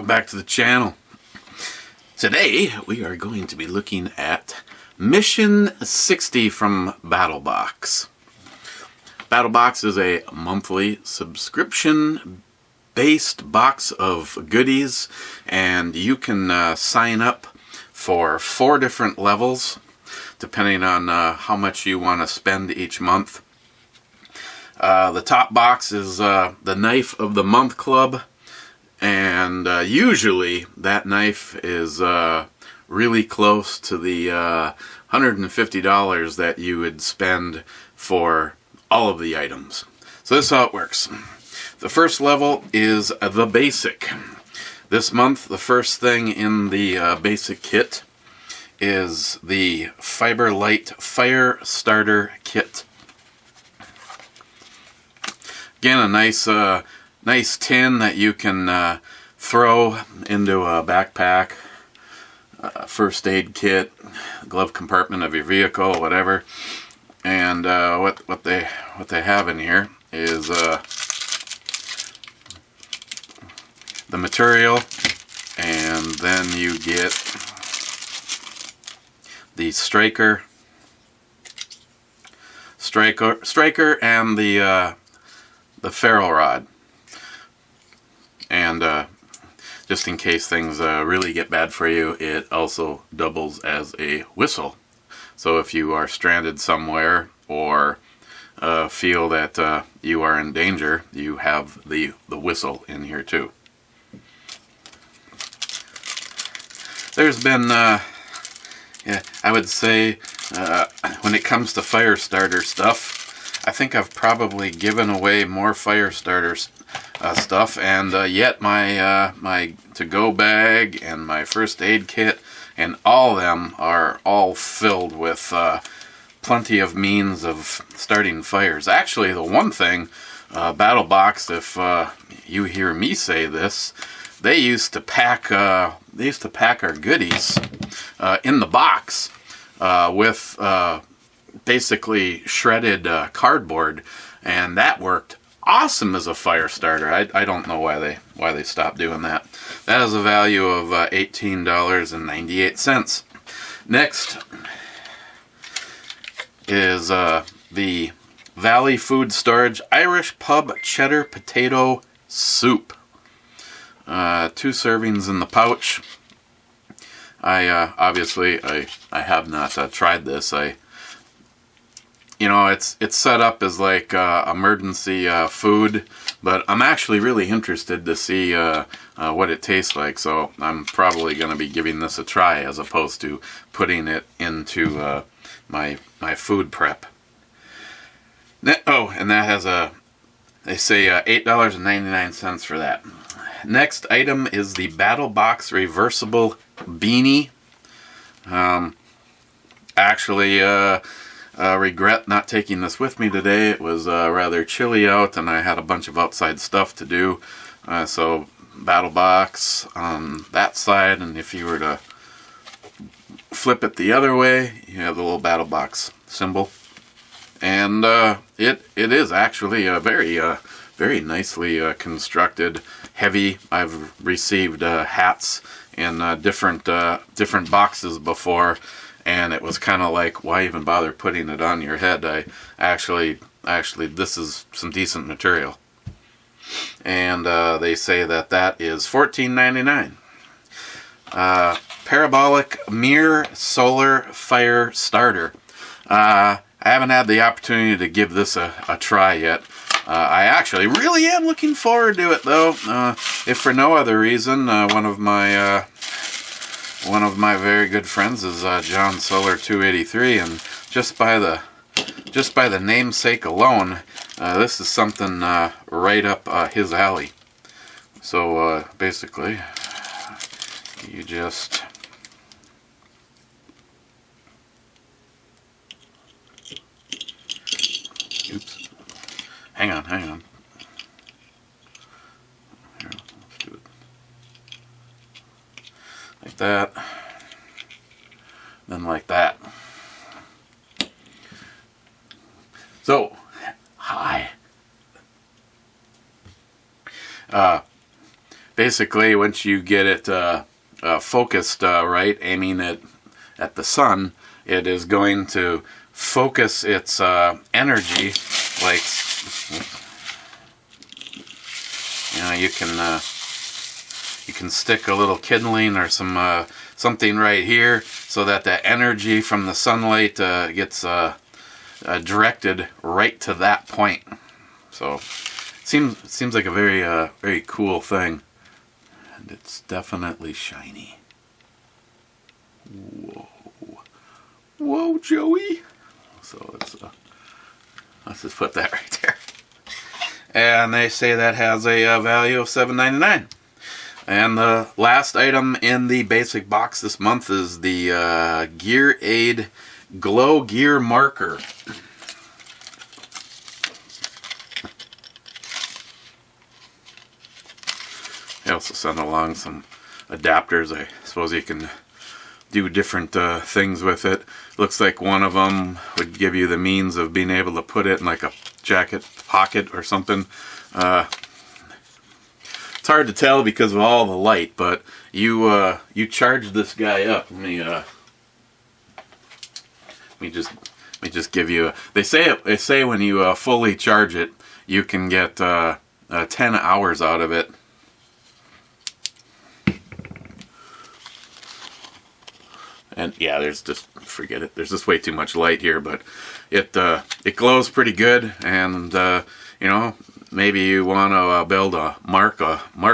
back to the channel. Today we are going to be looking at Mission 60 from BattlBox. BattlBox is a monthly subscription based box of goodies, and you can sign up for 4 different levels depending on how much you want to spend each month. The top box is the Knife of the Month Club, and usually that knife is really close to the $150 that you would spend for all of the items. So this is how it works. The first level is the basic. This month the first thing in the basic kit is the Fiber Light Fire Starter Kit. Again, a nice tin that you can throw into a backpack, first aid kit, glove compartment of your vehicle, whatever. And what they have in here is the material, and then you get the striker and the ferro rod. And just in case things really get bad for you, it also doubles as a whistle. So if you are stranded somewhere or feel that you are in danger, you have the whistle in here too. There's been, yeah, I would say, when it comes to fire starter stuff, I think I've probably given away more fire starters stuff, and yet my my to-go bag and my first aid kit and all of them are all filled with plenty of means of starting fires. Actually, the one thing, BattlBox, if you hear me say this, they used to pack our goodies in the box with basically shredded cardboard, and that worked awesome as a fire starter. I don't know why they stopped doing that. That has a value of $18.98. Next is the Valley Food Storage Irish Pub Cheddar Potato Soup. 2 servings in the pouch. Obviously I have not tried this. You know, it's set up as like emergency food, but I'm actually really interested to see what it tastes like, so I'm probably going to be giving this a try as opposed to putting it into my food prep. Oh, and that has they say $8.99 for that. Next item is the BattlBox Reversible Beanie. Actually, regret not taking this with me today. It was rather chilly out and I had a bunch of outside stuff to do. So BattlBox on that side, and if you were to flip it the other way, you have the little BattlBox symbol. And it is actually a very nicely constructed, heavy. I've received hats in different boxes before, and it was kind of like, why even bother putting it on your head? Actually, this is some decent material. And they say that is $14.99. Parabolic Mirror Solar Fire Starter. I haven't had the opportunity to give this a try yet. I actually really am looking forward to it, though. If for no other reason, one of my very good friends is John Solar 283, and just by the namesake alone, this is something right up his alley. So basically, you just Hang on. Here, let's do it like that, then like that. So, hi. basically once you get it focused right, aiming it at the sun, it is going to focus its energy. Like, you know, you can stick a little kindling or some something right here so that the energy from the sunlight gets directed right to that point. So it seems like a very cool thing, and it's definitely shiny. Whoa, Joey. So let's just put that right there. And they say that has a value of $7.99. And the last item in the basic box this month is the Gear Aid Glow Gear Marker. They also send along some adapters. I suppose you can do different things with it. Looks like one of them would give you the means of being able to put it in like a jacket pocket or something. It's hard to tell because of all the light, but you charge this guy up. Let me just give you. They say when you fully charge it, you can get 10 hours out of it. And yeah, forget it. There's just way too much light here, but it glows pretty good. And you know, maybe you want to build a mark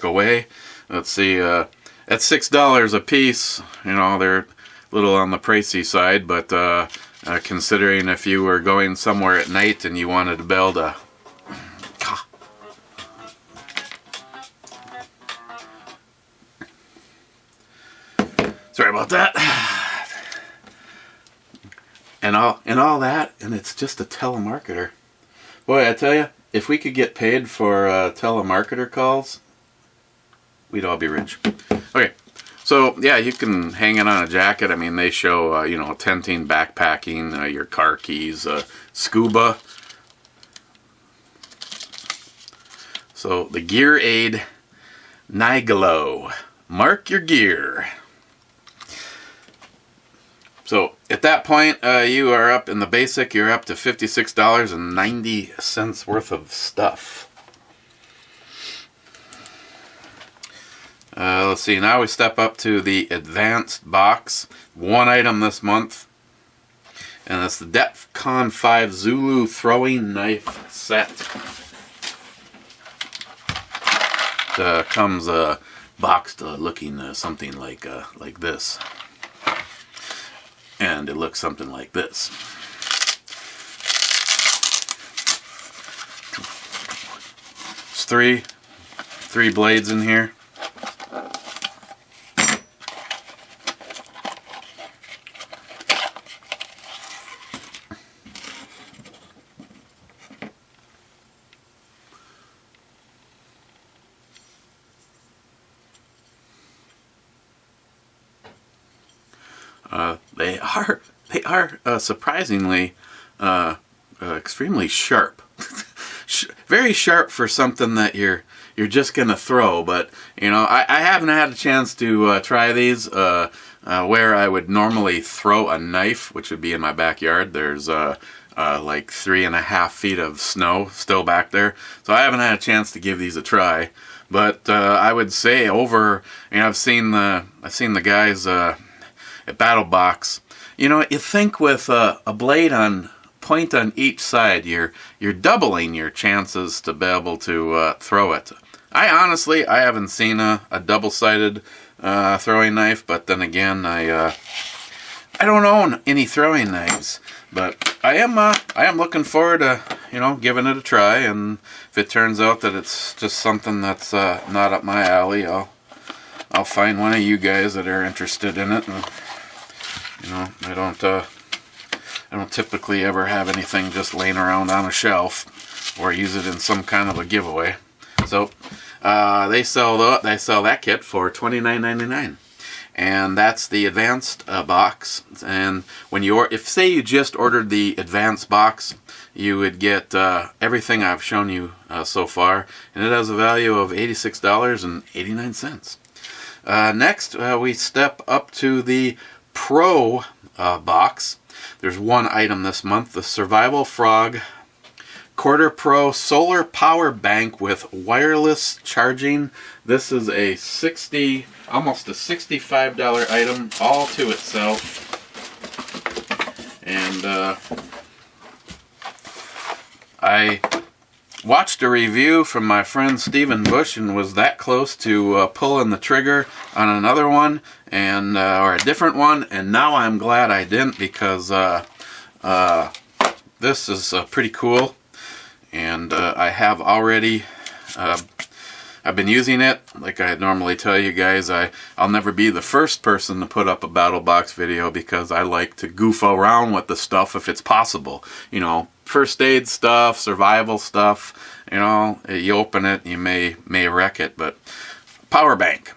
away. Let's see, at $6 a piece. You know, they're a little on the pricey side, but considering if you were going somewhere at night and you wanted to build a sorry about that. And all that, and it's just a telemarketer. Boy, I tell you, if we could get paid for telemarketer calls, we'd all be rich. Okay, so yeah, you can hang it on a jacket. I mean, they show you know, tenting, backpacking, your car keys, scuba. So the Gear Aid Niglo, mark your gear. So at that point, you are up in the basic, you're up to $56.90 worth of stuff. Let's see, now we step up to the advanced box. One item this month, and it's the DEFCON 5 Zulu throwing knife set. It comes boxed looking something like this. And it looks something like this. There's three blades in here. They are surprisingly extremely sharp. Very sharp for something that you're just gonna throw. But you know, I haven't had a chance to try these where I would normally throw a knife, which would be in my backyard. There's like 3.5 feet of snow still back there, so I haven't had a chance to give these a try. But I would say you know, I've seen the guys at BattlBox. You know, you think with a blade on point on each side, you're doubling your chances to be able to throw it. I haven't seen a double-sided throwing knife, but then again, I don't own any throwing knives. But I am looking forward to, you know, giving it a try, and if it turns out that it's just something that's not up my alley, I'll find one of you guys that are interested in it. And, you know, I don't typically ever have anything just laying around on a shelf or use it in some kind of a giveaway. So they sell that kit for $29.99. and that's the advanced box. And when if say you just ordered the advanced box, you would get everything I've shown you so far, and it has a value of $86.89. Next, we step up to the Pro box. There's one item this month, the Survival Frog Quarter Pro Solar Power Bank with wireless charging. This is a almost a $65 item all to itself. And I watched a review from my friend Stephen Bush and was that close to pulling the trigger on another one, and or a different one, and now I'm glad I didn't, because this is pretty cool. And I have already, I've been using it. Like I normally tell you guys, I'll never be the first person to put up a BattlBox video, because I like to goof around with the stuff if it's possible. You know, first aid stuff, survival stuff, you know, you open it, you may wreck it. But power bank.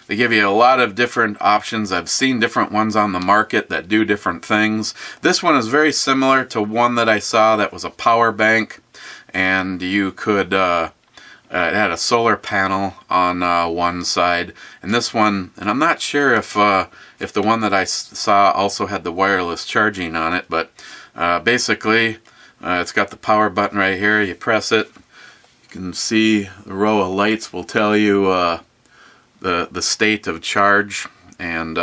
They give you a lot of different options. I've seen different ones on the market that do different things. This one is very similar to one that I saw that was a power bank, and you could, it had a solar panel on one side. And this one, and I'm not sure if the one that I saw also had the wireless charging on it, but basically it's got the power button right here. You press it, you can see the row of lights will tell you the state of charge, and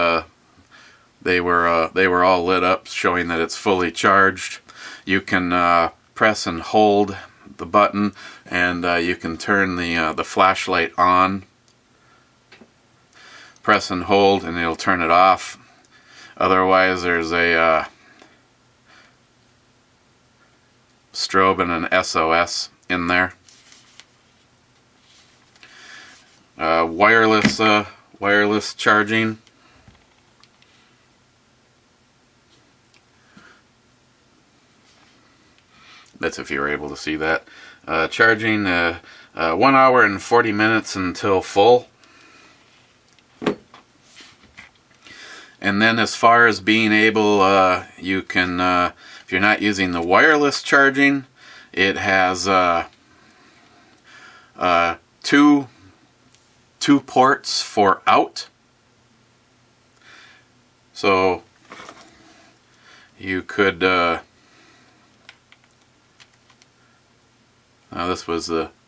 they were all lit up, showing that it's fully charged. You can press and hold the button, and you can turn the flashlight on. Press and hold, and it'll turn it off. Otherwise, there's a strobe and an SOS in there. Wireless charging. That's if you were able to see that. Charging 1 hour and 40 minutes until full. And then as far as being able, you can, if you're not using the wireless charging, it has two ports for out. So you could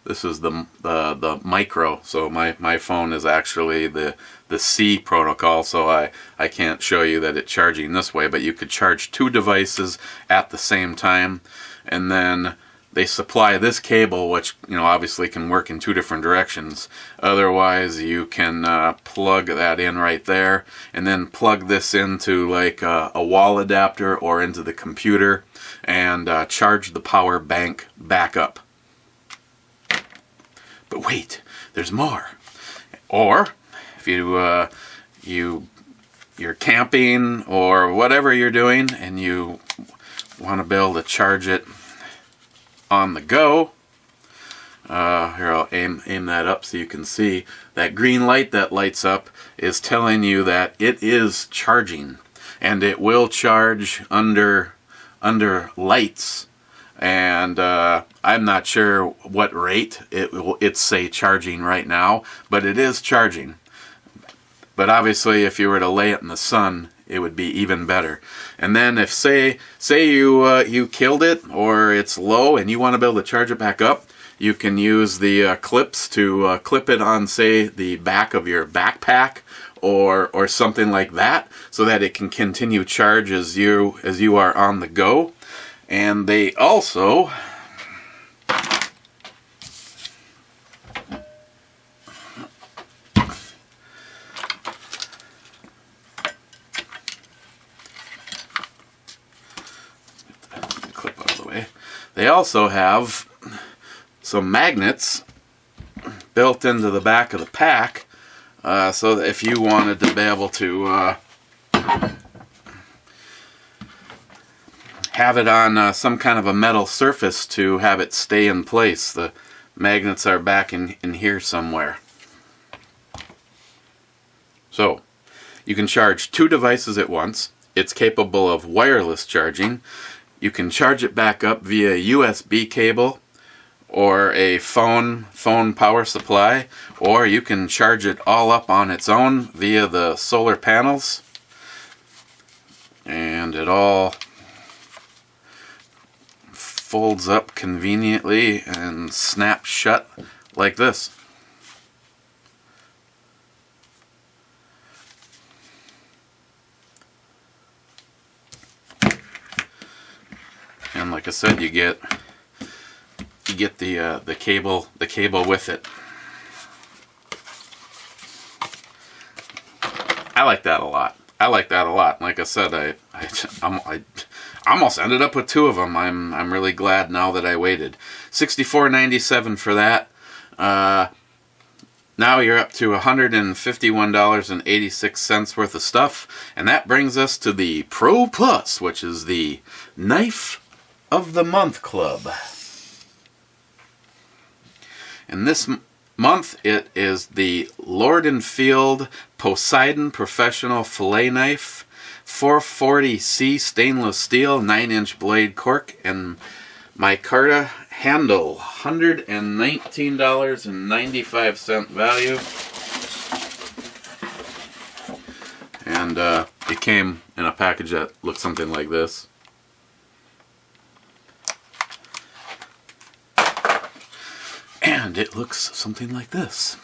this is the micro, so my phone is actually the C protocol, so I can't show you that it's charging this way, but you could charge two devices at the same time. And then they supply this cable, which, you know, obviously can work in two different directions. Otherwise, you can plug that in right there, and then plug this into like a wall adapter or into the computer, and charge the power bank back up. But wait, there's more. Or if you're camping or whatever you're doing, and you want to be able to charge it on the go, here, I'll aim that up so you can see. That green light that lights up is telling you that it is charging, and it will charge under lights. And I'm not sure what rate it's say charging right now, but it is charging. But obviously, if you were to lay it in the sun, it would be even better. And then if say you killed it, or it's low and you want to be able to charge it back up, you can use the clips to clip it on, say, the back of your backpack or something like that, so that it can continue charge as you are on the go. And they also clip out of the way. They also have some magnets built into the back of the pack, so that if you wanted to be able to have it on some kind of a metal surface to have it stay in place, the magnets are back in here somewhere. So You can charge 2 devices at once. It's capable of wireless charging. You can charge it back up via USB cable or a phone power supply, or you can charge it all up on its own via the solar panels. And it all folds up conveniently and snaps shut like this. And like I said, you get the cable with it. I like that a lot. Like I said, I almost ended up with 2 of them. I'm really glad now that I waited. $64.97 for that. Now you're up to $151.86 worth of stuff, and that brings us to the Pro Plus, which is the Knife of the Month Club. And this month it is the Lord & Field Poseidon Professional Fillet Knife, 440C stainless steel, 9-inch blade cork, and micarta handle, $119.95 value. And it came in a package that looked something like this. And it looks something like this.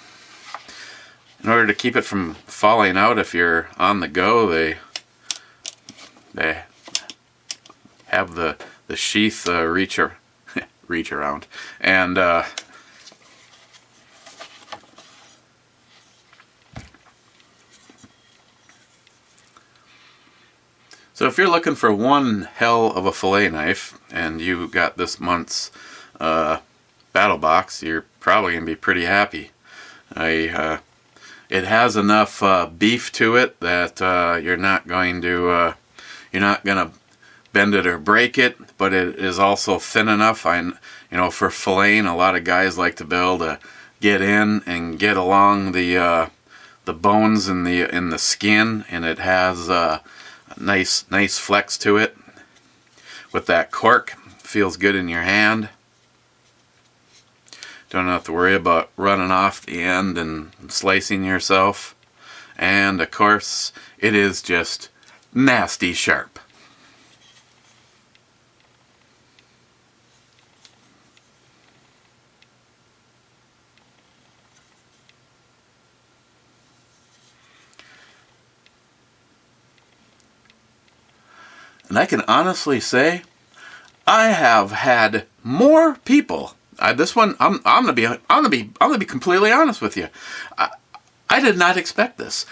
In order to keep it from falling out if you're on the go, they have the sheath reach around. And so if you're looking for one hell of a fillet knife and you got this month's BattlBox, you're probably going to be pretty happy. It has enough beef to it that you're not going to bend it or break it, but it is also thin enough. For filleting, a lot of guys like to be able to get in and get along the bones in the skin, and it has a nice flex to it. With that cork, feels good in your hand. Don't have to worry about running off the end and slicing yourself. And of course, it is just nasty sharp. And I can honestly say, I have had more people. This one, I'm gonna be completely honest with you. I did not expect this.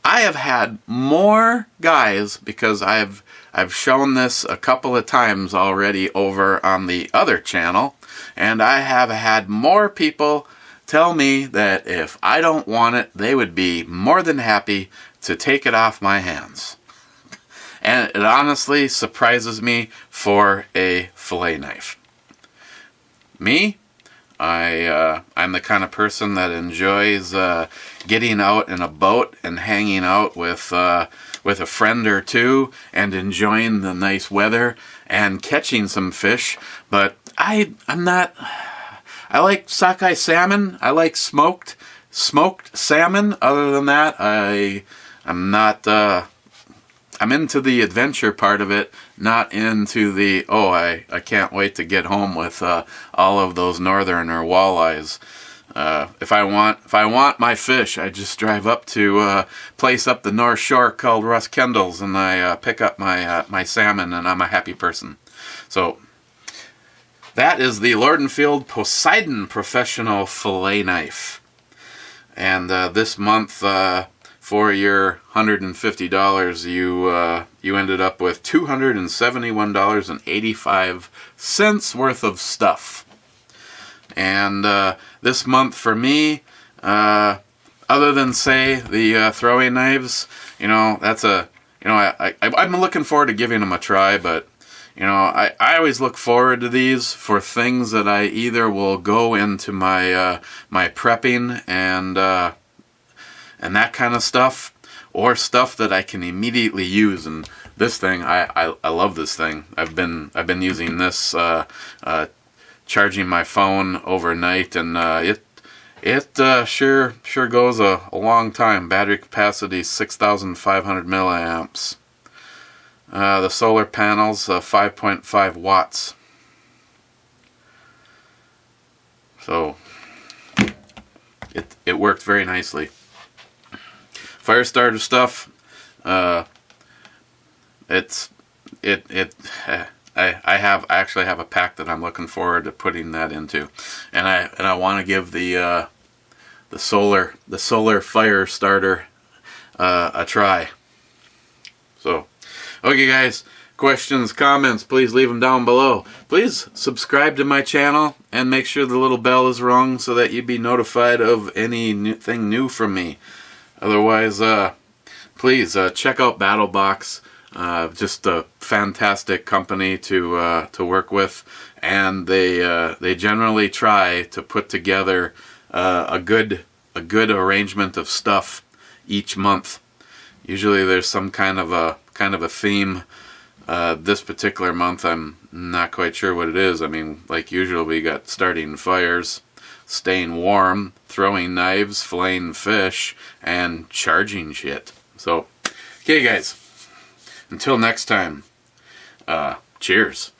I have had more guys, because I've shown this a couple of times already over on the other channel, and I have had more people tell me that if I don't want it, they would be more than happy to take it off my hands. And it honestly surprises me for a fillet knife. Me, I'm the kind of person that enjoys getting out in a boat and hanging out with a friend or two and enjoying the nice weather and catching some fish. But I'm not. I like sockeye salmon. I like smoked salmon. Other than that, I'm not. I'm into the adventure part of it, not into the, I can't wait to get home with all of those northerner walleyes. If I want my fish, I just drive up to a place up the North Shore called Russ Kendall's, and I pick up my salmon, and I'm a happy person. So that is the Lord & Field Poseidon Professional Fillet Knife. And this month, for your $150, you ended up with $271.85 worth of stuff. And this month for me, other than say the throwing knives, that's I've been looking forward to giving them a try, but I always look forward to these for things that I either will go into my my prepping and that kind of stuff, or stuff that I can immediately use. And this thing, I love this thing. I've been using this charging my phone overnight, and it sure goes a long time. Battery capacity 6,500 milliamps. The solar panels 5.5 watts. So it worked very nicely. Fire starter stuff. I actually have a pack that I'm looking forward to putting that into, and I want to give the solar fire starter a try. So, okay, guys. Questions, comments, please leave them down below. Please subscribe to my channel and make sure the little bell is rung so that you be notified of anything new from me. Otherwise, please check out BattlBox. Just a fantastic company to work with, and they generally try to put together a good arrangement of stuff each month. Usually, there's some kind of a theme. This particular month, I'm not quite sure what it is. I mean, like usual, we got starting fires, staying warm, throwing knives, filleting fish, and charging shit. So, okay, guys. Until next time, cheers.